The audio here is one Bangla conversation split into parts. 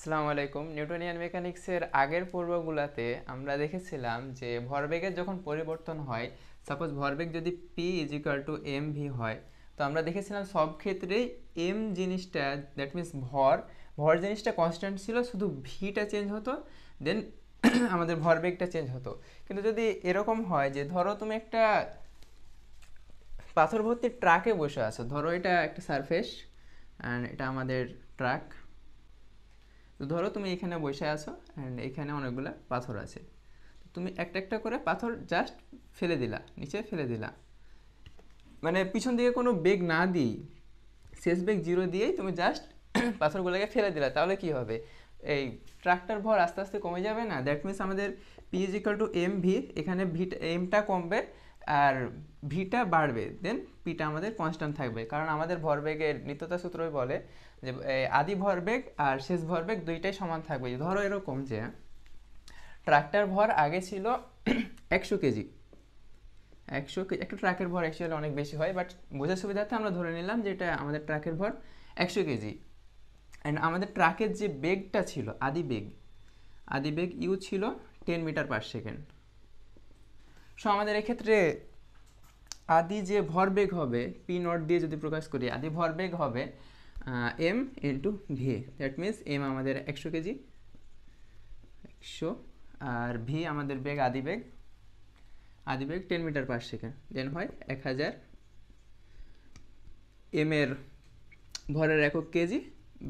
আসসালামু আলাইকুম। নিউটনিয়ান মেকানিক্সের আগের পর্বগুলোতে আমরা দেখেছিলাম যে ভরবেগের যখন পরিবর্তন হয়, সাপোজ ভরবেগ যদি P is equal to M V হয়, তো আমরা দেখেছিলাম সব ক্ষেত্রেই এম জিনিসটা, দ্যাট মিন্স ভর ভর জিনিসটা কনস্ট্যান্ট ছিল, শুধু ভিটা চেঞ্জ হতো, দেন আমাদের ভরবেগটা চেঞ্জ হতো। কিন্তু যদি এরকম হয় যে ধরো তুমি একটা পাথর ভর্তি ট্রাকে বসে আছো, ধরো এটা একটা সারফেস অ্যান্ড এটা আমাদের ট্রাক। তো ধরো তুমি এখানে বসে আছো অ্যান্ড এখানে অনেকগুলো পাথর আছে। তুমি একটা একটা করে পাথর জাস্ট ফেলে দিলা, নিচে ফেলে দিলা, মানে পিছন দিকে কোনো বেগ না দিই, শেষ বেগ জিরো দিয়েই তুমি জাস্ট পাথরগুলোকে ফেলে দিলা, তাহলে কি হবে? এই ট্রাকটার ভর আস্তে আস্তে কমে যাবে না? দ্যাট মিনস আমাদের P is equal to M V, এখানে ভিটা এমটা কমবে আর ভিটা বাড়বে, দেন পিটা আমাদের কনস্ট্যান্ট থাকবে, কারণ আমাদের ভরবেগের নিত্যতা সূত্রই বলে যে আদি ভরবেগ আর শেষ ভরবেগ দুইটাই সমান থাকবে। ধরো এরকম যে ট্রাকটার ভর আগে ছিল 100 কেজি, 100 কেজি একটা ট্রাকের ভর অ্যাকচুয়ালি অনেক বেশি হয়, বাট বোঝার সুবিধার্থে আমরা ধরে নিলাম যে এটা আমাদের ট্রাকের ভর 100 কেজি। অ্যান্ড আমাদের ট্রাকের যে বেগটা ছিল, আদি বেগ ইউ ছিল 10 মিটার পার সেকেন্ড। সো আমাদের এক্ষেত্রে আদি যে ভরবেগ হবে, পি নট দিয়ে যদি প্রকাশ করি, আদি ভরবেগ হবে m into v. That means m আমাদের 100 কেজি, 100, আর ভি আমাদের বেগ, আদিবেগ 10 মিটার পার সেকেন্ড, দেন হয় 1000। এম এর ভরের একক কেজি,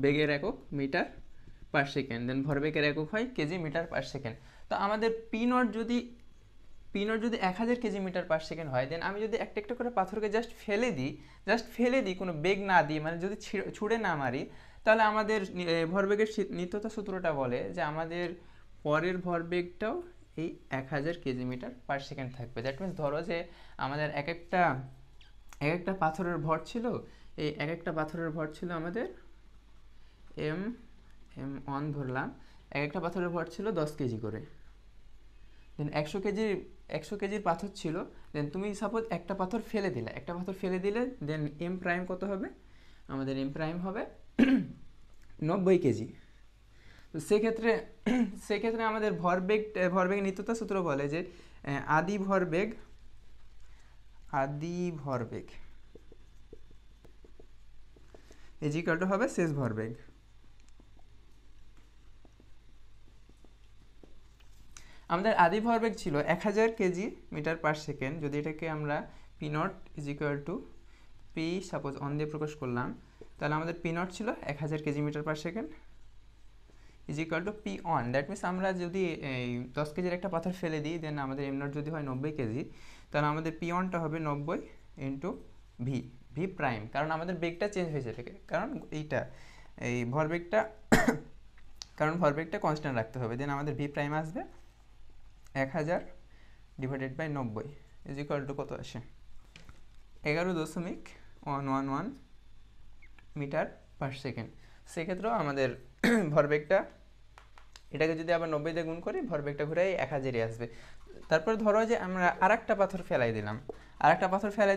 বেগের একক মিটার পার সেকেন্ড, দেন ভরবেগের একক হয় কেজি মিটার পার সেকেন্ড। তো আমাদের পি নট যদি 1000 কেজি মিটার পার সেকেন্ড হয়, দেন আমি যদি একটা একটা করে পাথরকে জাস্ট ফেলে দিই কোনো বেগ না দিই, মানে যদি ছুঁড়ে না মারি, তাহলে আমাদের ভরবেগের নিত্যতা সূত্রটা বলে যে আমাদের পরের ভরবেগটাও এই 1000 কেজি মিটার পার সেকেন্ড থাকবে। দ্যাট মিনস ধরো যে আমাদের এক একটা পাথরের ভর ছিল, এই এক একটা পাথরের ভর ছিল আমাদের এম এম অন ধরলাম, এক একটা পাথরের ভর ছিল 10 কেজি করে। দেন 100 কেজির পাথর ছিল, দেন তুমি সাপোজ একটা পাথর ফেলে দিলে, দেন এম প্রাইম কত হবে? আমাদের এম প্রাইম হবে 90 কেজি। তো সেক্ষেত্রে আমাদের ভরবেগের নিত্যতা সূত্র বলে যে আদি ভরবেগ ইজ ইকুয়াল টু হবে শেষ ভরবেগ। আমাদের আদি ভরবেগ ছিল 1000 কেজি মিটার পার সেকেন্ড। যদি এটাকে আমরা p naught is equal to p suppose on দিয়ে প্রকাশ করলাম, তাহলে আমাদের পি নট ছিল 1000 kg metre per second is equal to p on. That means আমরা যদি এই 10 কেজির একটা পাথর ফেলে দিই, দেন আমাদের এম নট যদি হয় 90 কেজি, তাহলে আমাদের পি অনটা হবে 90 ইন্টু ভি, ভি প্রাইম, কারণ আমাদের বেগটা চেঞ্জ হয়ে যাবে, কারণ এই ভরবেগটা কারণ ভরবেগটা কনস্ট্যান্ট রাখতে হবে। দেন আমাদের ভি প্রাইম আসবে 1000 divided by 90 is equal to কত আসে? 11.111 মিটার পার সেকেন্ড। সেক্ষেত্রেও আমাদের ভরবেগটা, এটাকে যদি আবার 90 দিয়ে গুণ করি, ভরবেগটা ঘুরে 1000-ই আসবে। তারপর ধরো যে আমরা আরেকটা পাথর ফেলাই দিলাম,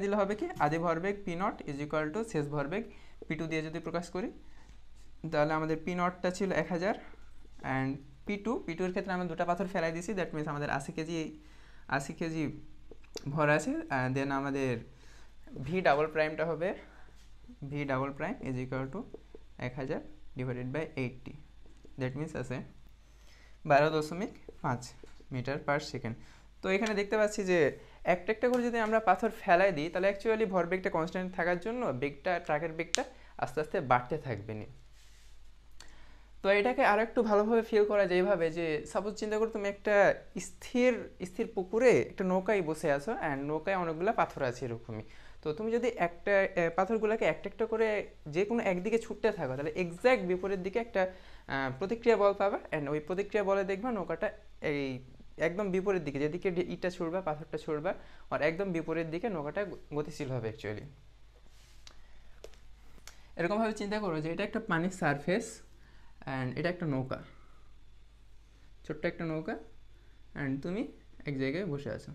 দিলে হবে কি? আদি ভরবেগ P naught is equal two শেষ ভরবেগ পি টু দিয়ে যদি প্রকাশ করি, তাহলে আমাদের পি নটটা ছিল 1000 অ্যান্ড পি টুর ক্ষেত্রে আমরা দুটো পাথর ফেলাই দিয়েছি, দ্যাট মিনস আমাদের 80 কেজি ভর আছে। দেন আমাদের ভি ডাবল প্রাইমটা হবে v double prime is equal to 1000 divided by 80, that means আছে 12.5 মিটার পার সেকেন্ড। তো এখানে দেখতে পাচ্ছি যে একটা একটা করে যদি আমরা পাথর ফেলাই দিই, তাহলে অ্যাকচুয়ালি ভরবেগটা কনস্ট্যান্ট থাকার জন্য ট্রাকের বেগটা আস্তে আস্তে বাড়তে থাকবে না। তো এটাকে আরও একটু ভালোভাবে ফিল করা যায় এইভাবে যে সাপোজ চিন্তা করো তুমি একটা স্থির স্থির পুকুরে একটা নৌকায় বসে আছো অ্যান্ড নৌকায় অনেকগুলো পাথর আছে এরকমই। তো তুমি যদি একটা পাথরগুলোকে একটা একটা করে যে কোনো একদিকে ছুটতে থাকো, তাহলে এক্স্যাক্ট বিপরীত দিকে একটা প্রতিক্রিয়া বল পাবে, অ্যান্ড ওই প্রতিক্রিয়া বলে দেখবা নৌকাটা এই একদম বিপরীত দিকে, যেদিকে ইটটা ছুড়বা পাথরটা ছুড়বা, আর একদম বিপরীত দিকে নৌকাটা গতিশীল হবে অ্যাকচুয়ালি। এরকমভাবে চিন্তা করো যে এটা একটা পানির সারফেস অ্যান্ড এটা একটা নৌকা, ছোট্ট একটা নৌকা, অ্যান্ড তুমি এক জায়গায় বসে আছো।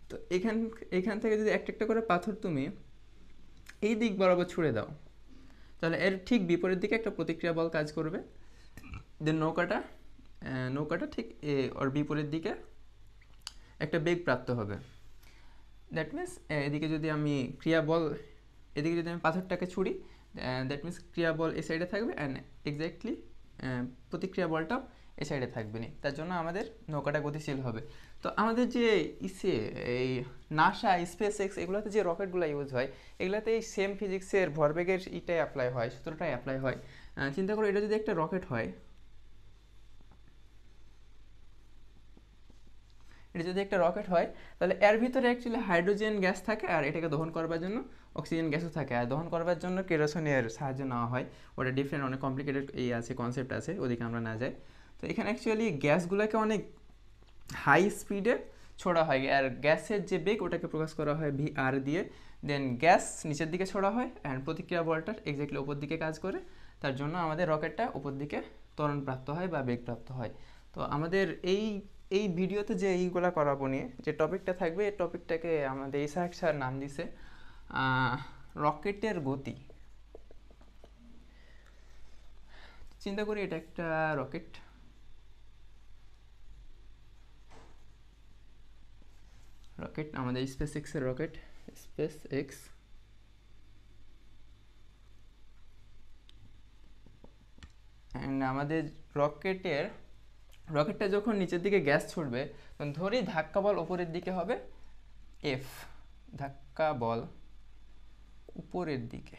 তো এখান থেকে যদি একটা একটা করে পাথর তুমি এই দিক বরাবর ছুঁড়ে দাও, তো তাহলে এর ঠিক বিপরীত দিকে একটা প্রতিক্রিয়া বল কাজ করবে, দেন নৌকাটা ঠিক ওর বিপরীত দিকে একটা বেগ প্রাপ্ত হবে। দ্যাট মিন্স এদিকে যদি আমি পাথরটাকে ছুড়ি, দ্যাট মিন্স ক্রিয়া বল এই সাইডে থাকবে অ্যান্ড এক্স্যাক্টলি প্রতিক্রিয়া বলটাও এই সাইডে থাকবে না, তার জন্য আমাদের নৌকাটা গতিশীল হবে। তো আমাদের যে এই নাসা, স্পেস এক্স, এগুলোতে যে রকেটগুলো ইউজ হয়, এগুলোতে এই সেম ফিজিক্সের ভরবেগের ইটাই অ্যাপ্লাই হয়, সূত্রটাই অ্যাপ্লাই হয়। চিন্তা করো এটা যদি একটা রকেট হয়, তাহলে এর ভিতরে অ্যাকচুয়ালি হাইড্রোজেন গ্যাস থাকে, আর এটাকে দহন করবার জন্য অক্সিজেন গ্যাসও থাকে, আর দহন করবার জন্য কেরোসিনের সাহায্য নেওয়া হয়। ওটা ডিফারেন্ট, অনেক কমপ্লিকেটেড কনসেপ্ট আছে, ওদিকে আমরা না যাই। তো এখানে অ্যাকচুয়ালি গ্যাসগুলোকে অনেক হাই স্পিডে ছোড়া হয়, আর গ্যাসের যে বেগ ওটাকে প্রকাশ করা হয় VR দিয়ে। দেন গ্যাস নিচের দিকে ছোড়া হয় অ্যান্ড প্রতিক্রিয়া বলটা এক্স্যাক্টলি উপর দিকে কাজ করে, তার জন্য আমাদের রকেটটা উপর দিকে ত্বরণ প্রাপ্ত হয় বা বেগ প্রাপ্ত হয়। তো আমাদের এই ভিডিওতে যে এইগুলা করাবো নিয়ে যে টপিকটা থাকবে, এই টপিকটাকে আমাদের ইসাহাক স্যার নাম দিছে রকেটের গতি। চিন্তা করি এটা একটা রকেট, আমাদের স্পেস এক্সের রকেট, স্পেস এক্স। অ্যান্ড আমাদের রকেটটা যখন নিচের দিকে গ্যাস ছুটবে, তখন ধরি ধাক্কা বল উপরের দিকে হবে F, ধাক্কা বল উপরের দিকে।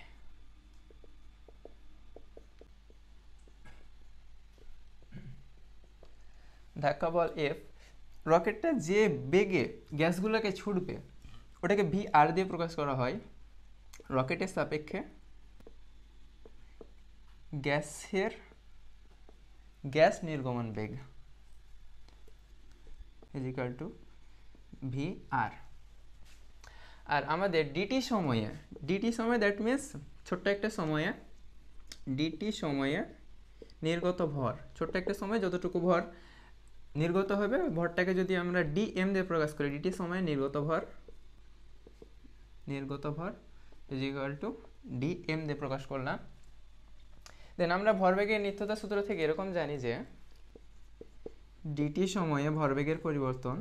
ধাক্কা বল F, রকেটটা যে বেগে গ্যাসগুলোকে ছুটবে ওটাকে VR দিয়ে প্রকাশ করা হয়। রকেটের সাপেক্ষে গ্যাস নির্গমন বেগ ইজিক্যাল টু VR। আর আমাদের ডিটি সময়ে দ্যাট মিনস ছোট্ট একটা সময়ে, ডিটি সময়ে নির্গত ভর, ছোট্ট একটা সময়ে যতটুকু ভর নির্গত হবে, ভরটাকে যদি আমরা dm দিয়ে প্রকাশ করি, ডিটি সময়ে নির্গত ভর ইজ ইকুয়াল টু dm দিয়ে প্রকাশ করলাম। দেন আমরা ভরবেগের নিত্যতা সূত্র থেকে এরকম জানি যে ডিটি সময়ে ভরবেগের পরিবর্তন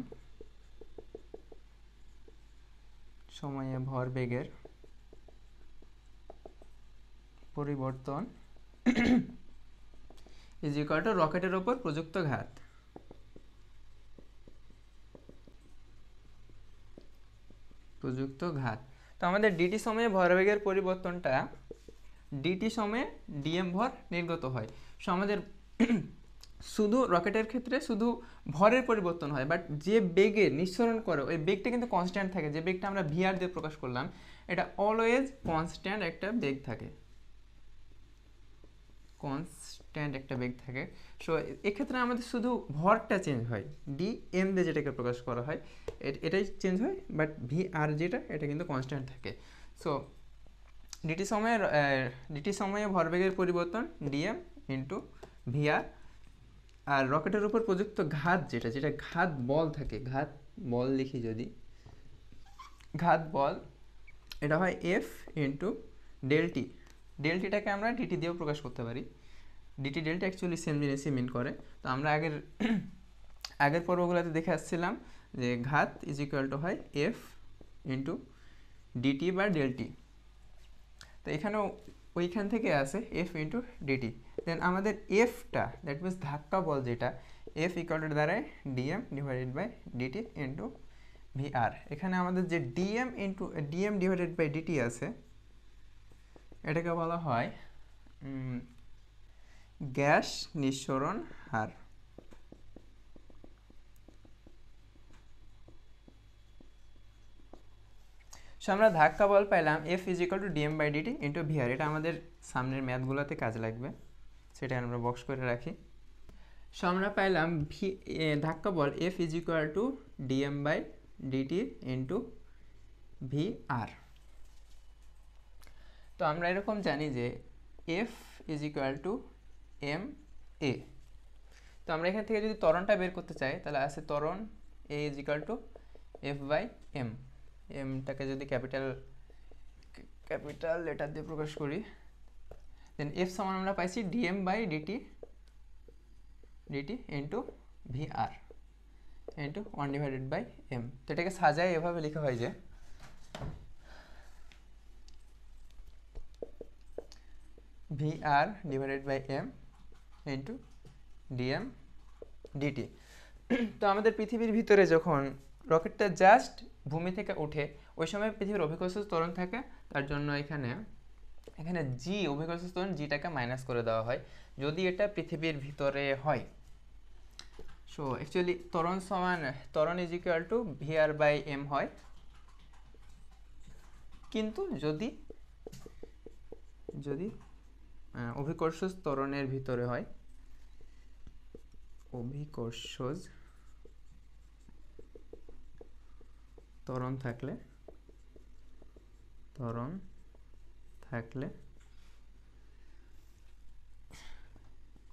ইজ ইকুয়াল টু রকেটের ওপর প্রযুক্ত ঘাত। তো আমাদের ডিটি সময়ে ভরবেগের পরিবর্তনটা ডিটি সময়ে ডিএম ভর নির্গত হয়। সো আমাদের শুধু রকেটের ক্ষেত্রে শুধু ভরের পরিবর্তন হয়, বাট যে বেগে নিঃসরণ করে ওই বেগটা কিন্তু কনস্ট্যান্ট থাকে। যে বেগটা আমরা VR দিয়ে প্রকাশ করলাম, এটা অলওয়েজ কনস্ট্যান্ট একটা বেগ থাকে, সো এক্ষেত্রে আমাদের শুধু ভরটা চেঞ্জ হয়, dm দিয়ে যেটাকে প্রকাশ করা হয় এটাই চেঞ্জ হয়, বাট VR যেটা এটা কিন্তু কনস্ট্যান্ট থাকে। সো ডিটি সময়ে ভরবেগের পরিবর্তন dm ইন্টু VR। আর রকেটের উপর প্রযুক্ত ঘাত যেটা ঘাত বল থাকে, ঘাত বল লিখি যদি, ঘাত বল এটা হয় F ইন্টু ডেলটি। ডেলটিটাকে আমরা ডিটি দিয়েও প্রকাশ করতে পারি, ডিটি ডেলটি অ্যাকচুয়ালি সেম জিনিসই মিন করে। তো আমরা আগের পর্বগুলোতে দেখে আসছিলাম যে ঘাত ইজ ইকুয়াল টু হয় F ইন্টু ডিটি বা ডেলটি। তো এখানেও ওইখান থেকে আসে F ইন্টু ডিটি। দেন আমাদের এফটা দ্যাট মিনস ধাক্কা বল যেটা, F ইকুয়াল টু দাঁড়ায় dm divided by dt into VR। এখানে আমাদের যে dm ডিভাইডেড বাই ডিটি আছে, এটাকে বলা হয় গ্যাস নিঃসরণ হার। সো আমরা ধাক্কা বল পাইলাম F is equal to dm by dt into VR। এটা আমাদের সামনের ম্যাথগুলোতে কাজে লাগবে, সেটা আমরা বক্স করে রাখি। সো আমরা পাইলাম ধাক্কা বল F is equal to dm by dt into VR। তো আমরা এরকম জানি যে F is equal to ma। তো আমরা এখান থেকে যদি ত্বরণটা বের করতে চাই, তাহলে আছে ত্বরণ A is equal to F by m। এমটাকে যদি ক্যাপিটাল লেটার দিয়ে প্রকাশ করি, দেন এফ সমান আমরা পাইছি dm by dt into vr into 1/m। তো এটাকে সাজায় এভাবে লেখা হয় যে vr divided by M into dm dt. তো আমাদের পৃথিবীর ভিতরে যখন রকেটটা জাস্ট ভূমি থেকে ওঠে ওই সময় পৃথিবীর অভিকর্ষ ত্বরণ থাকে, তার জন্য এখানে জি অভিকর্ষ ত্বরণ জিটাকে মাইনাস করে দেওয়া হয় যদি এটা পৃথিবীর ভিতরে হয়। সো অ্যাকচুয়ালি ত্বরণ is equal to vr by m হয়, কিন্তু যদি অভিকর্ষ ত্বরণের ভিতরে হয়, অভিকর্ষজ ত্বরণ থাকলে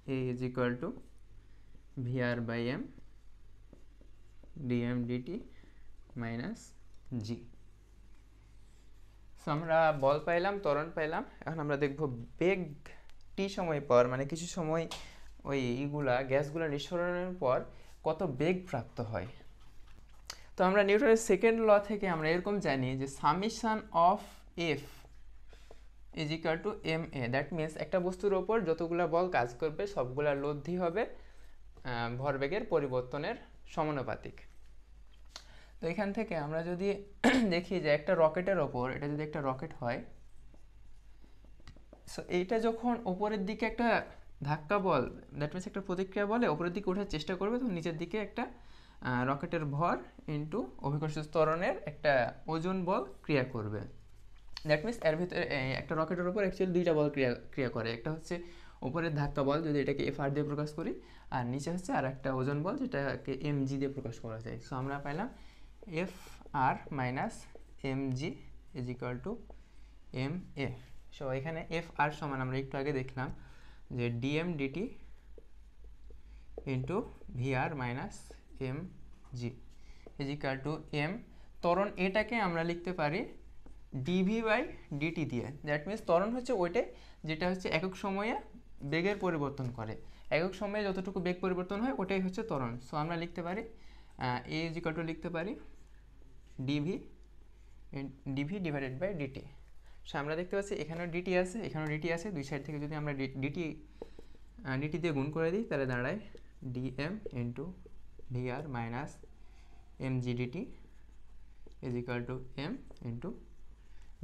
A is equal to VR by M dm dt minus G। So আমরা বল পাইলাম, ত্বরণ পাইলাম। এখন আমরা দেখব বেগ টি সময় পর, মানে কিছু সময় ওই গ্যাসগুলা নিঃসরণের পর কত বেগ প্রাপ্ত হয়। তো আমরা নিউটনের সেকেন্ড ল থেকে আমরা এরকম জানি যে summation of f is equal to m a. That means একটা বস্তুর ওপর যতগুলা বল কাজ করবে সবগুলা লব্ধি হবে ভরবেগের পরিবর্তনের সমানুপাতিক। তো এখান থেকে আমরা যদি দেখি যে একটা রকেটের ওপর, এটা যদি একটা রকেট হয়, সো এইটা যখন ওপরের দিকে একটা ধাক্কা বল, দ্যাট মিনস একটা প্রতিক্রিয়া বলে ওপরের দিকে ওঠার চেষ্টা করবে, তখন নিচের দিকে একটা রকেটের ভর ইন্টু অভিকর্ষ ত্বরণের একটা ওজন বল ক্রিয়া করবে। দ্যাট মিনস এর ভিতরে একটা রকেটের উপর অ্যাকচুয়ালি দুইটা বল ক্রিয়া করে। একটা হচ্ছে উপরের ধাক্কা বল, যদি এটাকে এফ আর দিয়ে প্রকাশ করি, আর নিচে হচ্ছে আর একটা ওজন বল যেটাকে এম জি দিয়ে প্রকাশ করা যায়। সো আমরা পাইলাম f r minus m g is equal to m a. So এখানে এফ আর সমান আমরা একটু আগে দেখলাম যে dm dt into VR minus m g is equal to m. ত্বরণ এটাকে আমরা লিখতে পারি ডিভি বাই ডিটি দিয়ে। দ্যাট মিনস ত্বরণ হচ্ছে ওইটাই যেটা হচ্ছে একক সময়ে বেগের পরিবর্তন করে, একক সময়ে যতটুকু বেগ পরিবর্তন হয় ওটাই হচ্ছে ত্বরণ। সো আমরা লিখতে পারি এ ইজ ইকুয়াল টু লিখতে পারি dv divided by dt. So আমরা দেখতে পাচ্ছি এখানেও ডিটি আছে, এখানেও ডিটি আছে, দুই সাইড থেকে যদি আমরা ডিটি দিয়ে গুণ করে দিই তাহলে দাঁড়ায় dm into VR minus m g dt is equal to m into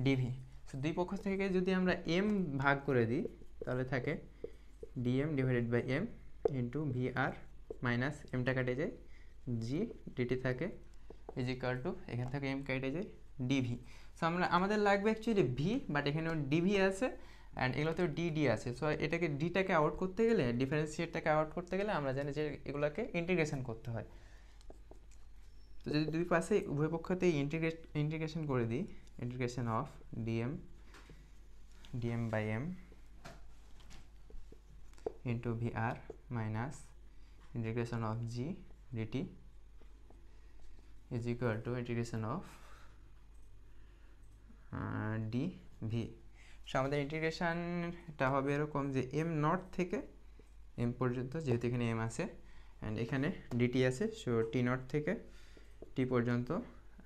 dv. So দুই পক্ষ থেকে যদি আমরা এম ভাগ করে দিই তাহলে থাকে DM divided by M into VR minus এমটা কেটে যায়, জি ডিটি থাকে ইজ ইকুয়াল টু এখান থেকে এম কেটে যায় ডিভি। সো আমাদের লাগবে অ্যাকচুয়ালি ভি, বাট এখানেও ডিভি আছে অ্যান্ড এগুলোতেও ডিডি আছে। সো এটাকে ডিটাকে আউট করতে গেলে, ডিফারেন্সিয়েটটাকে আউট করতে গেলে আমরা জানি যে এগুলোকে ইন্টিগ্রেশন করতে হয়। তো যদি দুই পাশে উভয় পক্ষতেই ইন্টিগ্রেশন করে দিই, integration of dm by m into vr minus integration of g dt is equal to integration of dv। So আমাদের ইন্টিগ্রেশনটা হবে এরকম যে m নট থেকে m পর্যন্ত, যেহেতু এখানে m আছে অ্যান্ড এখানে dt আছে, সো t নট থেকে t পর্যন্ত,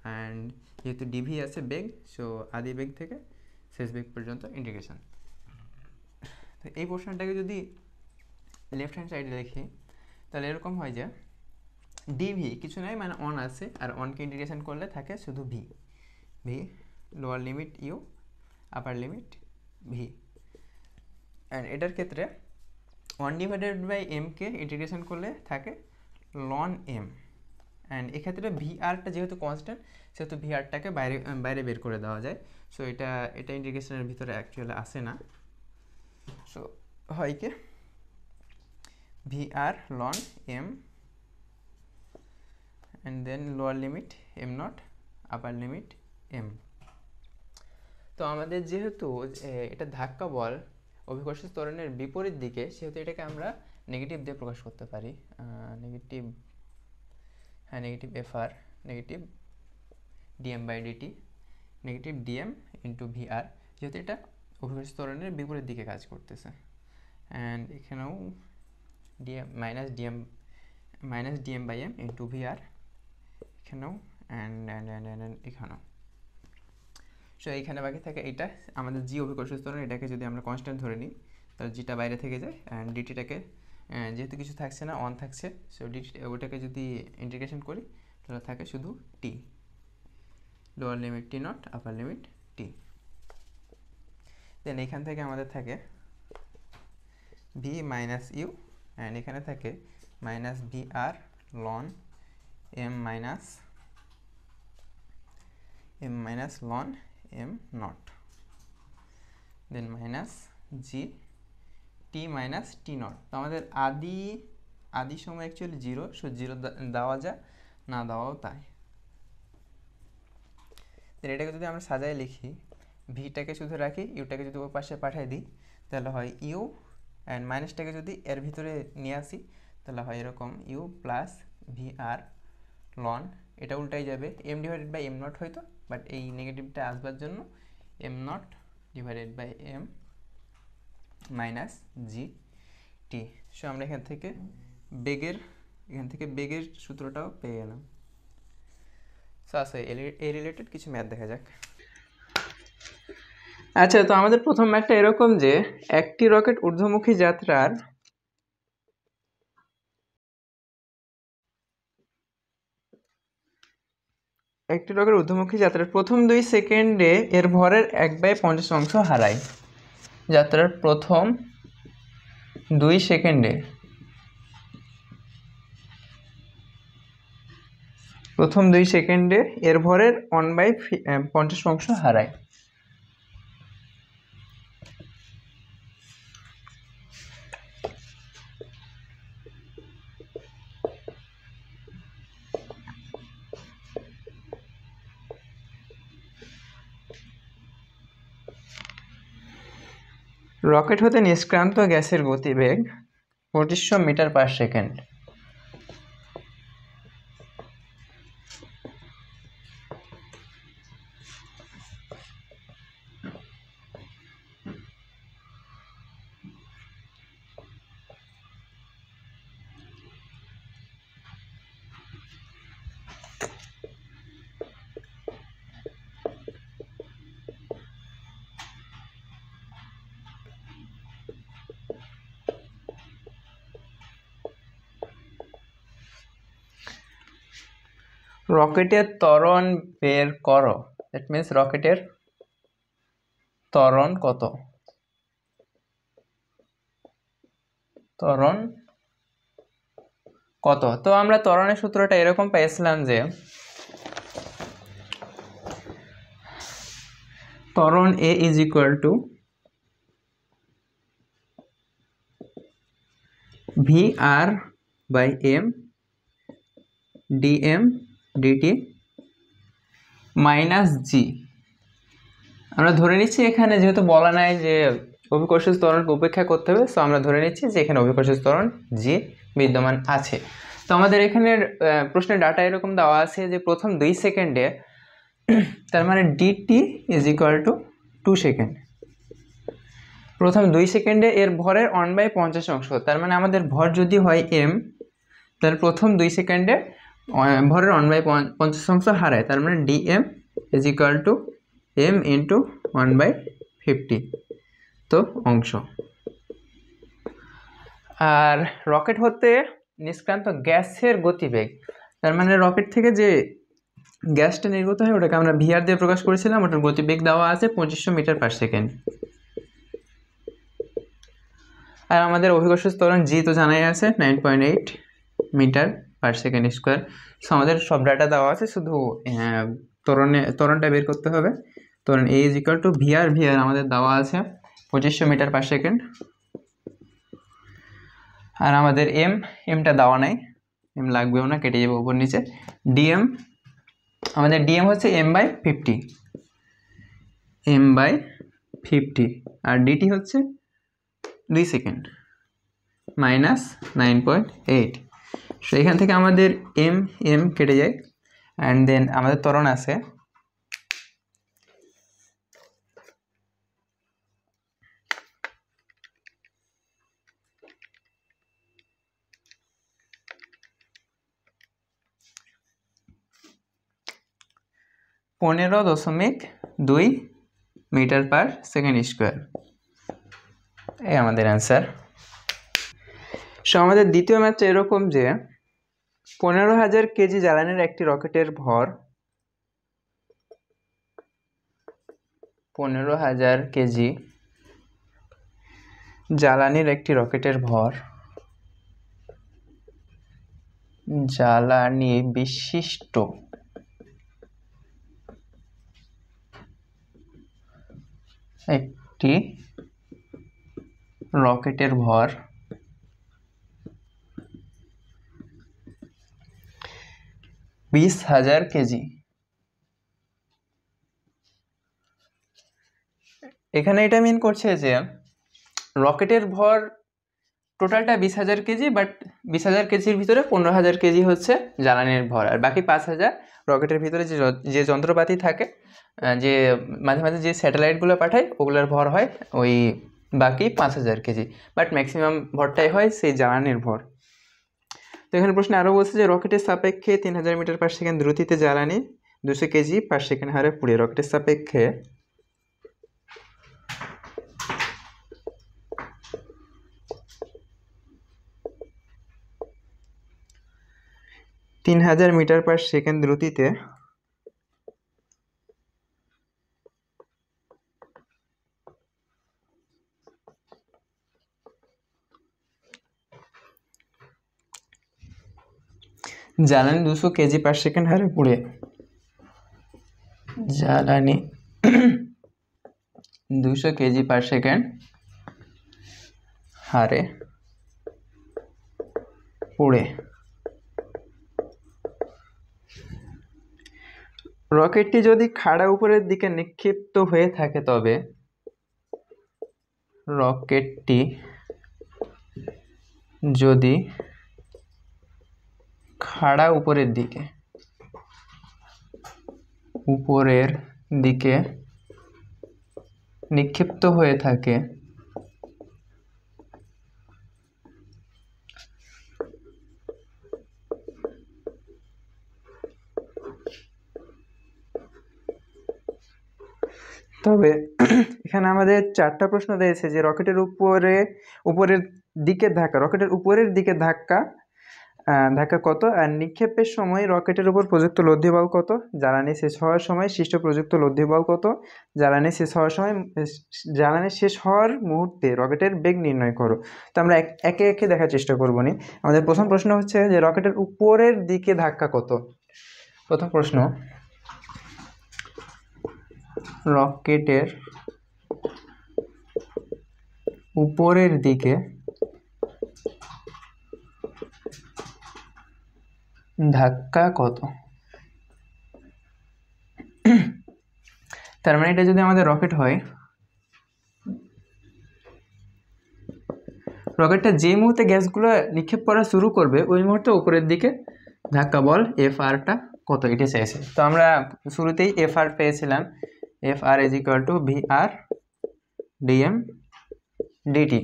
অ্যান্ড যেহেতু ডিভি আছে বেগ, সো আদি বেগ থেকে শেষ বেগ পর্যন্ত ইন্টিগ্রেশন। তো এই পোর্শনটাকে যদি লেফট হ্যান্ড সাইডে দেখি তাহলে এরকম হয় যে ডিভি কিছু নাই, মানে অন আছে, আর অনকে ইন্টিগ্রেশন করলে থাকে শুধু v lower limit u upper limit v. And এটার ক্ষেত্রে 1/m কে ইন্টিগ্রেশন করলে থাকে লন এম। অ্যান্ড এক্ষেত্রে ভিআরটা যেহেতু কনস্ট্যান্ট সেহেতু ভিআরটাকে বাইরে বের করে দেওয়া যায়। সো এটা ইন্টিগ্রেশনের ভিতরে অ্যাকচুয়ালি আসে না। সো হয় কি vr ln m and then lower limit m naught upper limit m. তো আমাদের যেহেতু এটা ধাক্কা বল অভিকর্ষ ত্বরণের বিপরীত দিকে, সেহেতু এটাকে আমরা নেগেটিভ দিয়ে প্রকাশ করতে পারি, negative f r negative dm by dt negative dm into vr. যেহেতু এটা অভিকর্ষজ ত্বরণের বিপরীত দিকে কাজ করতেছে। অ্যান্ড এখানেও dm minus dm by M into vr, এখানেও অ্যান্ড এখানেও। সো এইখানে বাকি থাকে এইটা আমাদের জি অভিকর্ষজ ত্বরণ, এটাকে যদি আমরা কনস্ট্যান্ট ধরে নিই তাহলে জিটা বাইরে থেকে যায়, অ্যান্ড ডিটিটাকে যেহেতু কিছু থাকছে না, অন থাকছে, সো ডিটি ওটাকে যদি ইন্টিগ্রেশন করি তাহলে থাকে শুধু T, lower limit T not, upper limit T. Then এখান থেকে আমাদের থাকে ভি মাইনাস ইউ, অ্যান্ড এখানে থাকে মাইনাস ভি আর ln m minus ln M naught, then minus জি টি মাইনাস টি নট। তো আমাদের আদি সময় অ্যাকচুয়ালি জিরো, সো জিরো দেওয়া যায়, না দেওয়াও তাই। এটাকে যদি আমরা সাজায় লিখি, ভিটাকে শুধু রাখি, ইউটাকে যদি ওর পাশে পাঠিয়ে দিই তাহলে হয় ইউ, অ্যান্ড মাইনাসটাকে যদি এর ভিতরে নিয়ে আসি তাহলে হয় এরকম ইউ প্লাস ভি আর লন, এটা উল্টাই যাবে, m divided by m naught হয়তো, বাট এই নেগেটিভটা আসবার জন্য m naught divided by M minus G t. So আমরা এখান থেকে বেগের সূত্রটাও পেয়ে গেলাম। সো আসলে এই রিলেটেড কিছু ম্যাথ দেখা যাক। আচ্ছা, তো আমাদের প্রথম ম্যাথটা এরকম যে একটি রকেট ঊর্ধ্বমুখী যাত্রার প্রথম 2 সেকেন্ডে এর ভরের 1/50 অংশ হারায়। যাত্রার প্রথম 2 সেকেন্ডে এর ভরের 1/50 অংশ হারায়। রকেট হতে নিষ্ক্রান্ত গ্যাসের গতিবেগ 2500 মিটার পার সেকেন্ড। রকেটের ত্বরণ বের করো। দ্যাট মিনস রকেটের ত্বরণ কত? তো আমরা ত্বরণের সূত্রটা এরকম পেয়েছিলাম যে ত্বরণ A is equal to V R by M DM DT minus G. আমরা ধরে নিচ্ছি এখানে যেহেতু বলা নাই যে অভিকর্ষজ ত্বরণকে উপেক্ষা করতে হবে, সো আমরা ধরে নিচ্ছি যে এখানে অভিকর্ষজ ত্বরণ জি বিদ্যমান আছে। তো আমাদের এখানের প্রশ্নের ডাটা এরকম দেওয়া আছে যে প্রথম 2 সেকেন্ডে, তার মানে dt is equal to 2 second. প্রথম 2 সেকেন্ডে এর ভরের 1/50 অংশ, তার মানে আমাদের ভর যদি হয় এম, তাহলে প্রথম 2 সেকেন্ডে ভরের 1/50 অংশ হারায়, তার মানে dm is equal to m into 1/50 তো অংশ। আর রকেট হতে নিষ্ক্রান্ত গ্যাসের গতিবেগ, তার মানে রকেট থেকে যে গ্যাসটা নির্গত হয় ওটাকে আমরা ভিআর দিয়ে প্রকাশ করেছিলাম, ওটার গতিবেগ দেওয়া আছে 2500 মিটার পার সেকেন্ড। আর আমাদের অভিকর্ষজ ত্বরণ জি তো জানাই আছে 9.8 metre per second square. So আমাদের সব ডাটা দেওয়া আছে, শুধু ত্বরণটা বের করতে হবে। ত্বরণ A is equal to VR আমাদের দেওয়া আছে 2500 মিটার পার সেকেন্ড। আর আমাদের এমটা দেওয়া নাই, এম লাগবেও না, কেটে যাবে উপর নিচে। ডিএম আমাদের ডিএম হচ্ছে m/50 আর ডিটি হচ্ছে 2 সেকেন্ড মাইনাস 9.8। সো এখান থেকে আমাদের এম কেটে যায়, অ্যান্ড দেন আমাদের ত্বরণ আছে 15.2 মিটার পার সেকেন্ড স্কোয়ার। এই আমাদের অ্যান্সার। সো আমাদের দ্বিতীয় ম্যাথটা এরকম যে 15,000 কেজি জ্বালানির একটি রকেটের ভর 15,000 কেজি জ্বালানির একটি রকেটের ভর জ্বালানি বিশিষ্ট একটি রকেটের ভর 20,000 কেজি। এখানে এটা মিন করছে যে রকেটের ভর টোটালটা 20,000 কেজি, বাট 20,000 কেজির ভিতরে 15,000 কেজি হচ্ছে জ্বালানির ভর, আর বাকি 5,000 রকেটের ভিতরে যে যন্ত্রপাতি থাকে, যে মাঝে মাঝে যে স্যাটেলাইটগুলো পাঠায় ওগুলোর ভর হয় ওই বাকি 5,000 কেজি, বাট ম্যাক্সিমাম ভরটাই হয় সেই জ্বালানির ভর। তো এখানে প্রশ্নে আরও বলছে যে রকেটের সাপেক্ষে 3,000 মিটার পার সেকেন্ড দ্রুতিতে জ্বালানি 200 কেজি পার সেকেন্ড হারে পুড়ে রকেটের সাপেক্ষে 3,000 মিটার পার সেকেন্ড দ্রুতিতে জ্বালানি 200 কেজি পার সেকেন্ড হারে পুড়ে জ্বালানি 200 কেজি পার সেকেন্ড হারে পুড়ে রকেটটি যদি খাড়া উপরের দিকে নিক্ষিপ্ত হয়ে থাকে তবে রকেটটি যদি খাড়া উপরের দিকে নিক্ষিপ্ত হয়ে থাকে তবে এখানে আমাদের 4টা প্রশ্ন দিয়েছে যে রকেটের উপরের দিকে ধাক্কা কত, আর নিক্ষেপের সময় রকেটের উপর প্রযুক্ত লব্ধি বল কত, জ্বালানি শেষ হওয়ার সময় সৃষ্ট প্রযুক্ত লব্ধি বল কত, জ্বালানি শেষ হওয়ার মুহূর্তে রকেটের বেগ নির্ণয় করো। তো আমরা একে একে দেখার চেষ্টা করবো নি। আমাদের প্রথম প্রশ্ন হচ্ছে যে রকেটের উপরের দিকে ধাক্কা কত। প্রথম প্রশ্ন, রকেটের উপরের দিকে ধাক্কা কত। তার মানে এটা যদি আমাদের রকেট হয়, রকেটটা যে মুহূর্তে গ্যাসগুলো নিক্ষেপ করা শুরু করবে ওই মুহূর্তে উপরের দিকে ধাক্কা বল FRটা কত, এটা চাইছে। তো আমরা শুরুতেই FR পেয়েছিলাম, FR = VR dm dt।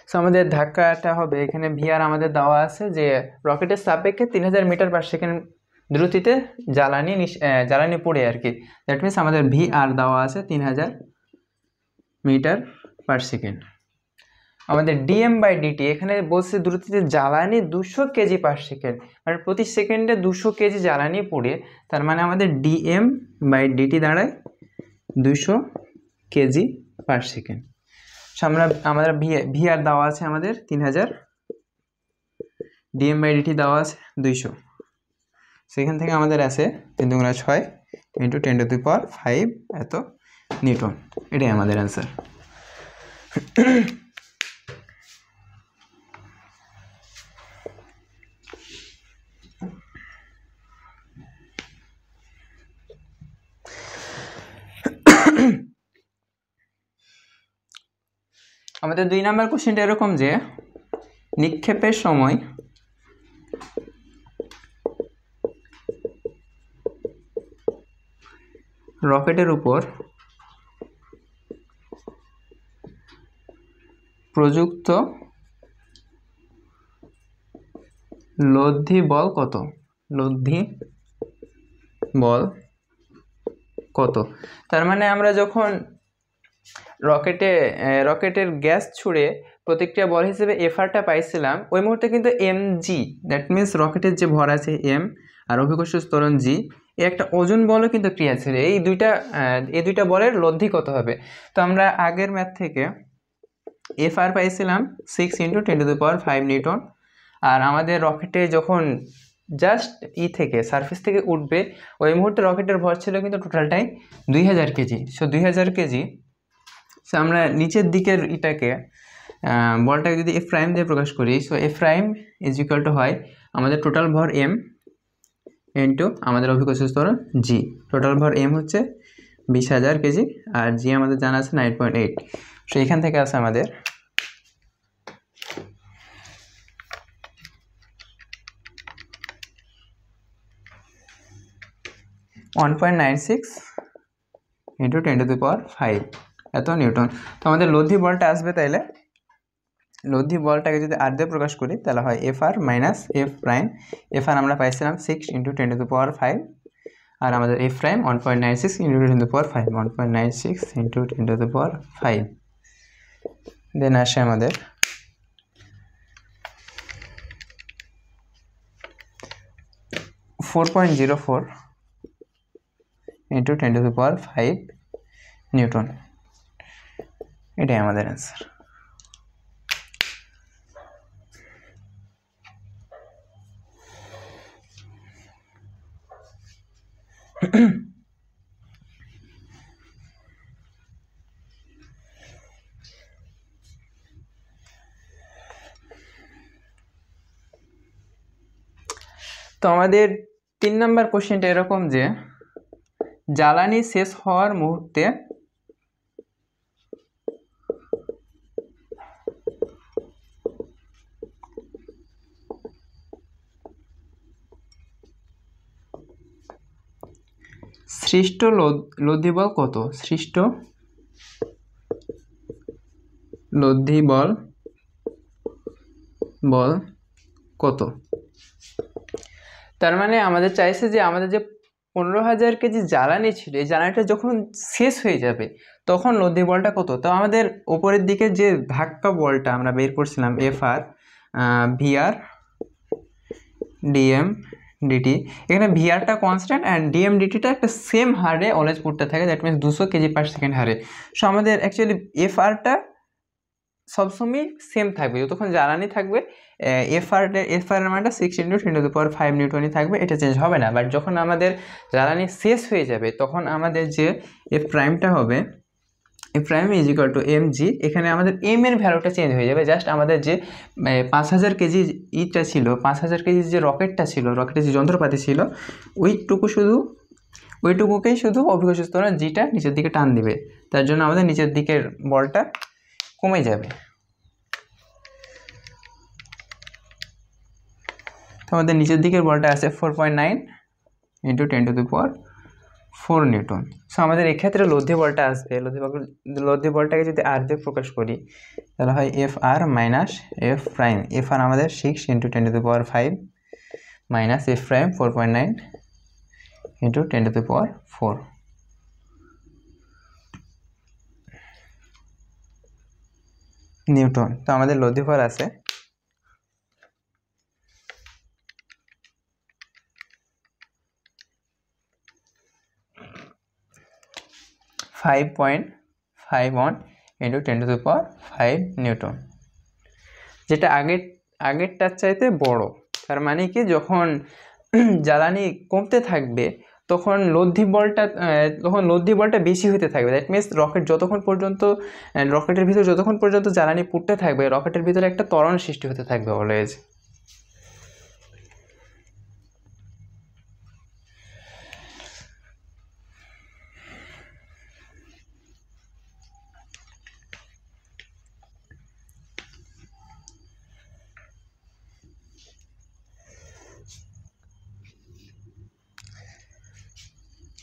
So আমাদের ধাক্কাটা হবে এখানে VR আমাদের দেওয়া আছে যে রকেটের সাপেক্ষে 3,000 মিটার পার সেকেন্ড দ্রুতিতে জ্বালানি পড়ে আর কি। দ্যাট মিনস আমাদের VR দেওয়া আছে 3,000 মিটার পার সেকেন্ড। আমাদের dm/dt এখানে বলছে দ্রুতিতে জ্বালানি 200 কেজি পার সেকেন্ড, মানে প্রতি সেকেন্ডে 200 কেজি জ্বালানি পড়ে, তার মানে আমাদের dm/dt দাঁড়ায় 200 কেজি পার সেকেন্ড। আমাদের VR দেওয়া আছে আমাদের 3,000, dm/dt দেওয়া আছে 200, সেখান থেকে আমাদের আছে 3 × 6 × 10⁵ এত নিউটন। এটাই আমাদের অ্যান্সার। আমাদের 2 নম্বর কোশ্চেনটা এরকম যে নিক্ষেপের সময় রকেটের উপর প্রযুক্ত লব্ধি বল কত। লব্ধি বল কত। তার মানে আমরা যখন রকেটের গ্যাস ছুড়ে প্রতিক্রিয়া বল হিসেবে এফআরটা পাইছিলাম, ওই মুহূর্তে কিন্তু mg, দ্যাট মিনস রকেটের যে ভর আছে m আর অভিকর্ষ ত্বরণ g, এই একটা ওজন বলও কিন্তু ক্রিয়া ছিল। এই দুইটা বলের লব্ধি কত হবে। তো আমরা আগের ম্যাথ থেকে এফআর পাইছিলাম 6 × 10⁵ নিউটন, আর আমাদের রকেটে যখন জাস্ট থেকে সারফেস থেকে উঠবে ওই মুহূর্তে রকেটের ভর ছিল কিন্তু টোটালটাই 2000 কেজি। So 2000 KG. সো আমরা নিচের দিকের বলটাকে যদি এফ প্রাইম দিয়ে প্রকাশ করি, so F prime is equal two হয় আমাদের টোটাল ভর m ইন্টু আমাদের অভিকর্ষ ত্বরণ g। টোটাল ভর m হচ্ছে 20,000 কেজি আর g আমাদের জানা আছে 9.8। সো এখান থেকে আছে আমাদের 1.96 × 10⁵ এত নিউটন। তো আমাদের লব্ধি বলটা আসবে, তাইলে লব্ধি বলটাকে যদি আর দিয়ে প্রকাশ করি তাহলে হয় FR minus F prime. FR আমরা পাইছিলাম 6 × 10⁵, আর আমাদের এফ প্রাইম 1.96 × 10⁵, 1.96 × 10⁵। দেন আসে আমাদের 4.04 × 10⁵ নিউটন। এটাই আমাদের অ্যান্সার। তো আমাদের 3 নম্বর কোশ্চেনটা এরকম যে জ্বালানি শেষ হওয়ার মুহূর্তে সৃষ্ট লব্ধি বল কত। সৃষ্ট লব্ধি বল কত। তার মানে আমাদের চাইছে যে আমাদের যে 15,000 কেজি জ্বালানি ছিল, এই জ্বালানিটা যখন শেষ হয়ে যাবে তখন লব্ধি বলটা কত। তো আমাদের উপরের দিকে যে ধাক্কা বলটা আমরা বের করছিলাম এফআর ভিআর ডিএম ডিটি, এখানে ভিআরটা কনস্ট্যান্ট অ্যান্ড ডিএম ডিটিটা একটা সেম হারে অলওয়েজ পড়তে থাকে, দ্যাট মিনস 200 কেজি/সেকেন্ড হারে। সো আমাদের অ্যাকচুয়ালি এফআরটা সবসময় সেম থাকবে যতক্ষণ জ্বালানি থাকবে। এফআর এর মানটা 6 × 10⁵ নিউটনই থাকবে, এটা চেঞ্জ হবে না। বাট যখন আমাদের জ্বালানি শেষ হয়ে যাবে তখন আমাদের যে এফ প্রাইমটা হবে, F prime is equal two mg। এখানে আমাদের m এর ভ্যালুটা চেঞ্জ হয়ে যাবে। জাস্ট আমাদের যে 5,000 কেজি ইটা ছিল, 5,000 কেজি যে রকেটটা ছিল, রকেটের যে যন্ত্রপাতি ছিল, ওইটুকুকেই শুধু অভিকর্ষ ত্বরণ জিটা নিচের দিকে টান দিবে। তার জন্য আমাদের নিচের দিকের বলটা কমে যাবে। তো আমাদের নিচের দিকের বলটা আছে 4.9 × 10⁴ নিউটন। সো আমাদের এক্ষেত্রে লব্ধি বলটা আসবে, লব্ধি বলটাকে যদি আর দিয়ে প্রকাশ করি তাহলে হয় F r minus F prime. F R আমাদের 6 × 10⁵ মাইনাস এফ প্রাইম 4.9 × 10⁴ নিউটন। তো আমাদের লব্ধি বল আছে 5.51 × 10⁵ নিউটন, যেটা আগেরটার চাইতে বড়। তার মানে কি, যখন জ্বালানি কমতে থাকবে তখন লব্ধি বলটা বেশি হতে থাকবে। দ্যাট মিনস রকেটের ভিতরে যতক্ষণ পর্যন্ত জ্বালানি পুড়তে থাকবে, রকেটের ভিতরে একটা ত্বরণ সৃষ্টি হতে থাকবে অলওয়েজ।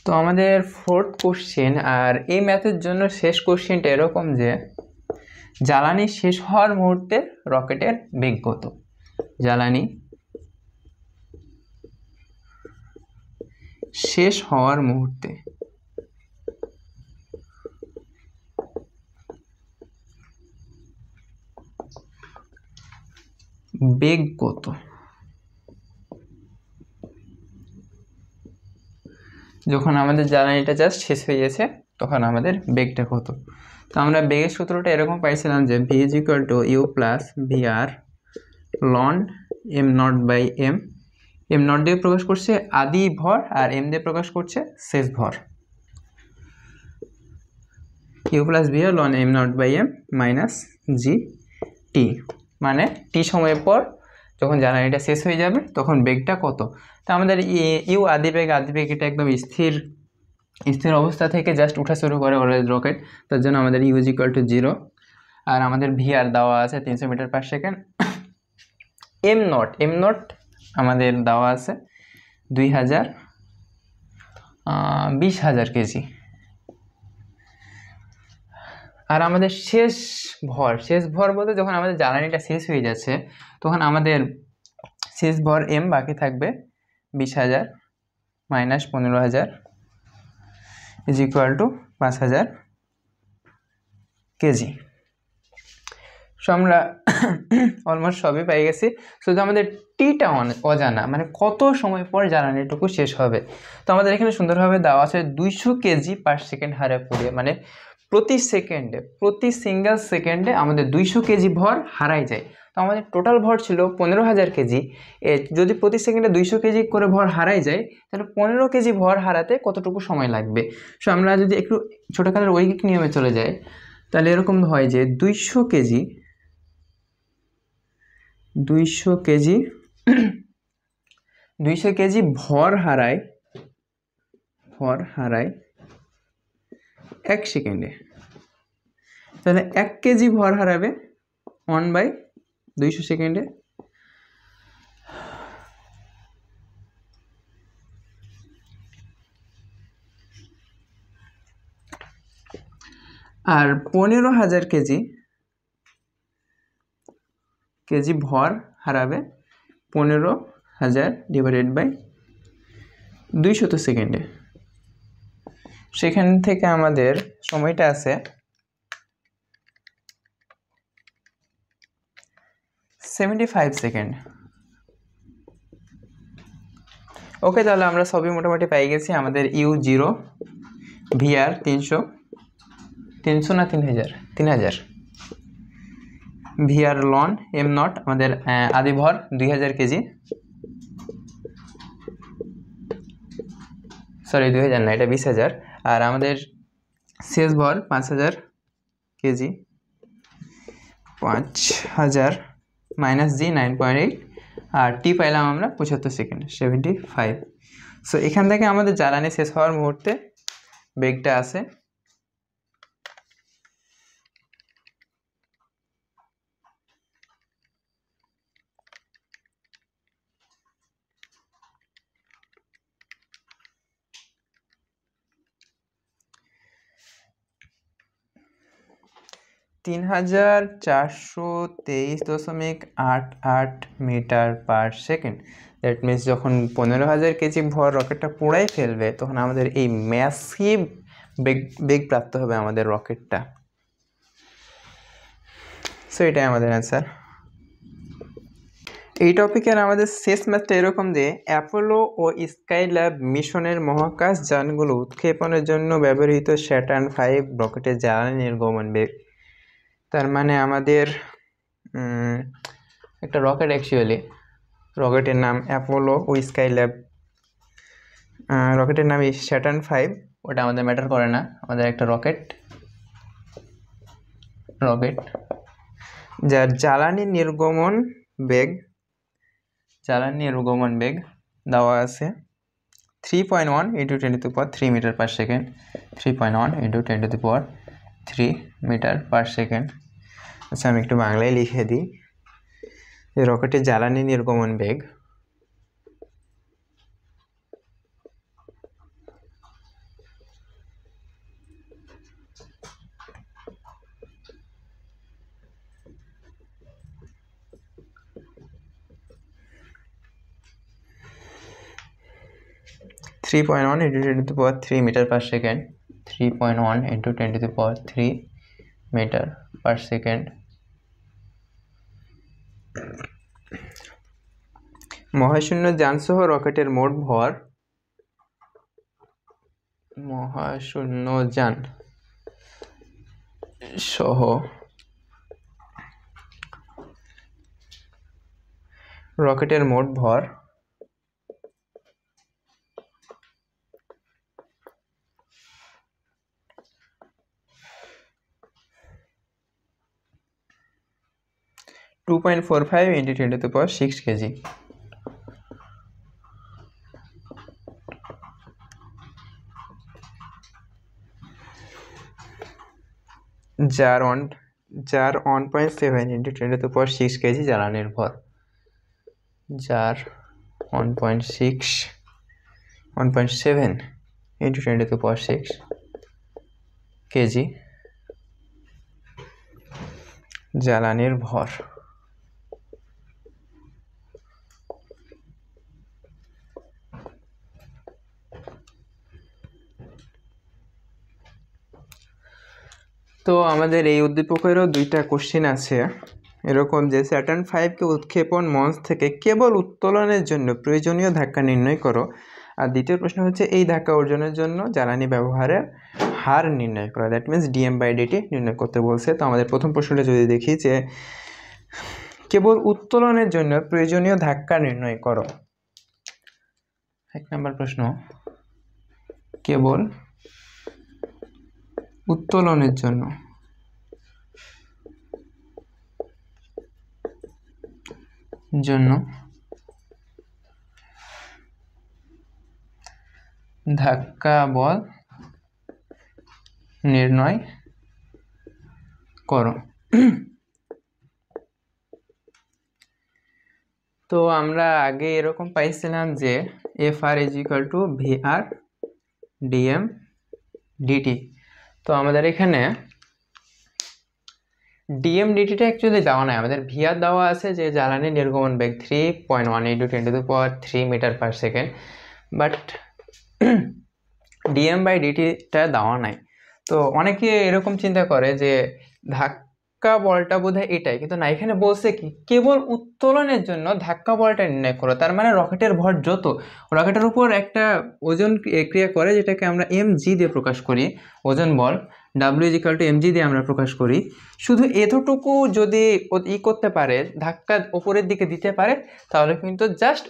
তো আমাদের 4th কোশ্চেন, আর এই ম্যাথের জন্য শেষ কোশ্চেনটা এরকম যে জ্বালানি শেষ হওয়ার মুহূর্তে রকেটের বেগ কত। জ্বালানি শেষ হওয়ার মুহূর্তে বেগ কত, যখন আমাদের জ্বালানিটা জাস্ট শেষ হয়ে গেছে তখন আমাদের বেগটা কত। তো আমরা বেগের সূত্রটা এরকম পাইছিলাম যে v is equal to u plus V R ln am not by m. M naught দিয়ে প্রকাশ করছে আদি ভর আর এম দিয়ে প্রকাশ করছে শেষ ভর। U plus V R ln am not by M minus G T, মানে টি সময়ের পর যখন জ্বালানিটা শেষ হয়ে যাবে তখন বেগটা কত। তো আমাদের ইউ আদি বেগ এটা একদম স্থির অবস্থা থেকে জাস্ট উঠা শুরু করে অলওয়েজ রকেট, তার জন্য আমাদের ইউ ইজ ইকুয়াল টু 0। আর আমাদের ভি আর দেওয়া আছে 300 metre per second. M naught আমাদের দেওয়া আছে 20,000 কেজি। আর আমাদের শেষ ভর বলতে যখন আমাদের জ্বালানিটা শেষ হয়ে যাচ্ছে তখন আমাদের শেষ ভর এম বাকি থাকবে 20,000 minus 15,000 is equal two 5,000 KG. So আমরা অলমোস্ট সবই পেয়ে গেছি, শুধু আমাদের টিটা অজানা, মানে কত সময় পর জ্বালানিটুকু শেষ হবে। তো আমাদের এখানে সুন্দরভাবে দেওয়া আছে 200 কেজি পার সেকেন্ড হারে পুড়িয়ে, মানে প্রতি সিঙ্গেল সেকেন্ডে আমাদের 200 কেজি ভর হারাই যায়। তো আমাদের টোটাল ভর ছিল 15,000 কেজি। যদি প্রতি সেকেন্ডে 200 কেজি করে ভর হারাই যায় তাহলে 15 কেজি ভর হারাতে কতটুকু সময় লাগবে। সো আমরা যদি একটু ছোটোখাটো ঐকিক নিয়মে চলে যাই তাহলে এরকম হয় যে 200 কেজি ভর হারায় 1 সেকেন্ডে। তাহলে 1 কেজি ভর হারাবে 1/200 সেকেন্ডে। আর 15,000 কেজি ভর হারাবে 15,000 ডিভাইডেড বাই 200 সেকেন্ডে। সেখান থেকে আমাদের সময়টা আছে 75 সেকেন্ড। ওকে, তাহলে আমরা সবই মোটামুটি পেয়ে গেছি। আমাদের ইউ 0, ভি আর 300 না 3,000 ভি আর লন এম নট আমাদের আদি ভর 2,000 কেজি, সরি 2,000 না, এটা 20,000। আর আমাদের শেষ ভর 5,000 কেজি, 5,000 মাইনাস জি 9.8, আর টি পাইলাম আমরা 75 সেকেন্ড 75। সো এখান থেকে আমাদের জ্বালানি শেষ হওয়ার মুহূর্তে বেগটা আছে 3,423.88 metre per second. That means যখন 15,000 কেজি ভর রকেটটা পোড়াই ফেলবে তখন আমাদের এই ম্যাসিভ বেগ প্রাপ্ত হবে আমাদের রকেটটা। সো এটাই আমাদের অ্যান্সার। এই টপিকের আমাদের শেষ ম্যাথটা এরকম যে অ্যাপোলো ও স্কাইল্যাব মিশনের মহাকাশ যানগুলো উৎক্ষেপণের জন্য ব্যবহৃত স্যাটার্ন 5 রকেটের জ্বালানি নির্গমন বেগ। তার মানে আমাদের একটা রকেট, অ্যাকচুয়ালি রকেটের নাম অ্যাপোলো ও স্কাইল্যাব, রকেটের নাম স্যাটার্ন 5, ওটা আমাদের ম্যাটার করে না। আমাদের একটা রকেট যার জ্বালানি নির্গমন বেগ দেওয়া আছে 3.1 × 10⁻³ metre per second, 3.1 × 10⁻³ metre per second. আচ্ছা, আমি একটু বাংলায় লিখে দিই। এই রকেটের জ্বালানি নির্গমন বেগ 3.1 × 10⁻³ metre per second, 3.1 × 10⁻³ metre per second. মহাশূন্য যানসহ রকেটের মোট ভর, মহাশূন্য যান সহ রকেটের মোট ভর 2.45 into 10 to the power 6 kg. যার 1.7 into 10 to the power 6 kg জ্বালানির ভর, যার 1.7 into 10 to the power 6 kg জ্বালানির ভর। তো আমাদের এই উদ্দীপকেরও দুইটা কোশ্চেন আছে এরকম যে স্যাটার্ন 5 কে উৎক্ষেপণ মঞ্চ থেকে কেবল উত্তোলনের জন্য প্রয়োজনীয় ধাক্কা নির্ণয় করো। আর দ্বিতীয় প্রশ্ন হচ্ছে এই ধাক্কা অর্জনের জন্য জ্বালানি ব্যবহারের হার নির্ণয় করা, দ্যাট মিনস dm/dt নির্ণয় করতে বলছে। তো আমাদের প্রথম প্রশ্নটা যদি দেখি যে কেবল উত্তোলনের জন্য প্রয়োজনীয় ধাক্কা নির্ণয় করো, 1 নম্বর প্রশ্ন, কেবল উত্তোলনের জন্য ধাক্কা বল নির্ণয় করো। তো আমরা আগে এরকম পাইছিলাম যে Fr = Vr dm dt। তো আমাদের এখানে dm dt টা অ্যাকচুয়ালি দেওয়া নাই, আমাদের Vr দেওয়া আছে যে জ্বালানি নির্গমন বেগ 3.1 × 10⁻³ m/s, বাট dm/dt টা দেওয়া নাই। তো অনেকে এরকম চিন্তা করে যে ধাক্কা বলটা বোধহয় এটাই, কিন্তু না, এখানে বলছে কি কেবল উত্তোলনের জন্য ধাক্কা বলটা নির্ণয় করো। তার মানে রকেটের ভর যত, রকেটের উপর একটা ওজন ক্রিয়া করে যেটাকে আমরা mg দিয়ে প্রকাশ করি, ওজন বল W = mg দিয়ে আমরা প্রকাশ করি। শুধু এতটুকু যদি করতে পারে, ধাক্কা উপরের দিকে দিতে পারে, তাহলে কিন্তু জাস্ট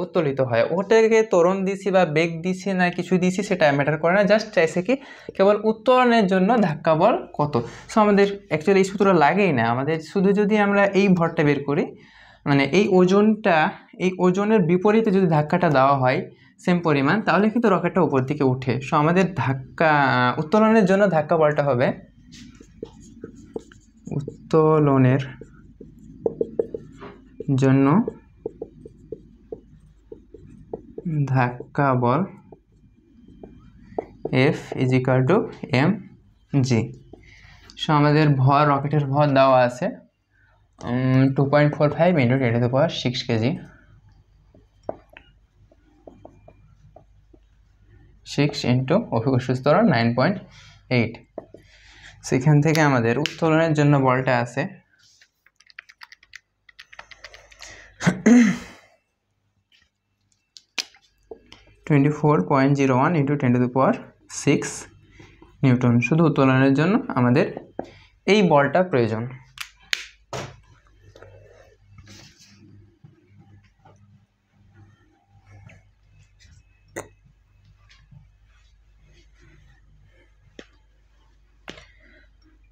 উত্তোলিত হয়। ওটাকে ত্বরণ দিছি বা বেগ দিছি না কিছু দিছি সেটা ম্যাটার করে না, জাস্ট চাইছে কি কেবল উত্তোলনের জন্য ধাক্কা বল কত। সো আমাদের অ্যাকচুয়ালি এই সূত্র লাগেই না, আমাদের শুধু যদি আমরা এই ভরটা বের করি, মানে এই ওজনটা, এই ওজনের বিপরীতে যদি ধাক্কাটা দেওয়া হয় সেম পরিমাণ, তাহলে কিন্তু রকেটটা উপর দিকে উঠে। সো আমাদের ধাক্কা উত্তোলনের জন্য ধাক্কা বলটা হবে, উত্তোলনের জন্য ধাক্কা বল F = mg। সো আমাদের ভর, রকেটের ভর দেওয়া আছে 2.45 × 10⁻6 kg, 6 × অভিকর্ষ ত্বরণ 9.8। সেখান থেকে আমাদের উত্তোলনের জন্য বলটা আছে 24.01 × 10⁻6 নিউটন। শুধু উত্তোলনের জন্য আমাদের এই বলটা প্রয়োজন।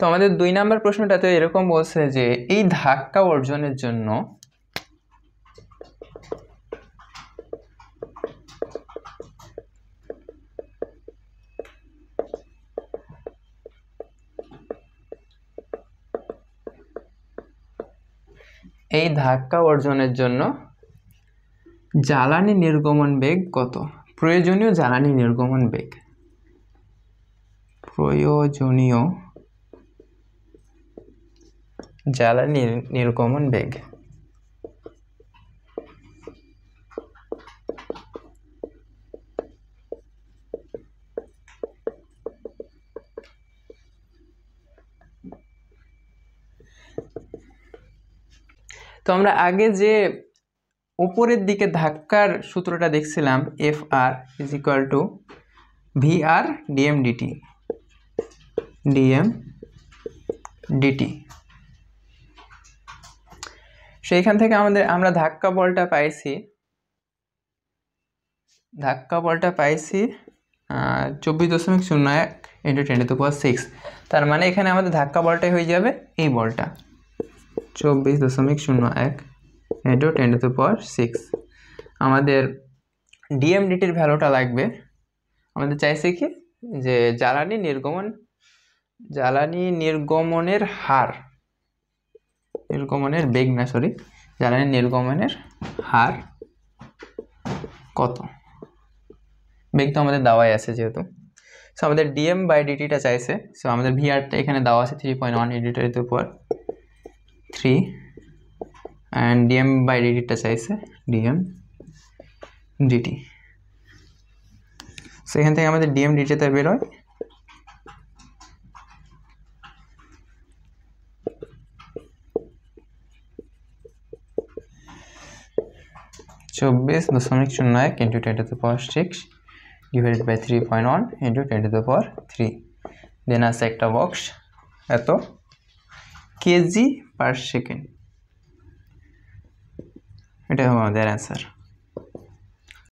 তো আমাদের 2 নম্বর প্রশ্নটাতে এরকম বলছে যে এই ধাক্কা অর্জনের জন্য জ্বালানি নির্গমন বেগ কত, প্রয়োজনীয় জ্বালানি নির্গমন বেগ, প্রয়োজনীয় জ্বালানি নির্গমন বেগ। তো আমরা আগে যে উপরের দিকে ধাক্কার সূত্রটা দেখছিলাম f r is equal to V r dm dt, dm dt. সেইখান থেকে আমরা ধাক্কা বলটা পাইছি 24.01 ইন্টু 10⁶। তার মানে এখানে আমাদের ধাক্কা বলটাই হয়ে যাবে এই বলটা 24.01 ইন্টু 10⁶। আমাদের ডিএমডিটির ভ্যালুটা লাগবে, আমাদের চাইছে কি যে জ্বালানি নির্গমনের হার, নির্গমনের বেগ না সরি, জ্বালানি নির্গমনের হার কত, বেগ তো আমাদের দেওয়াই আছে যেহেতু। সো আমাদের ডিএম বাই ডিটিটা চাইছে, সো আমাদের ভিআরটা এখানে দেওয়া আছে 3.1 ইন্টু 10⁻³ অ্যান্ড ডিএম বাই ডিটিটা চাইছে ডিএম ডিটি। সো এখান থেকে আমাদের ডিএম ডিটিতে বেরোয় 24.01 ইন্টু 10⁶ ডিভাইডেড বাই 3.1 ইন্টু 10⁻³। দেন আছে একটা বক্স, এত কেজি পার সেকেন্ড, এটা হবে আমাদের অ্যান্সার।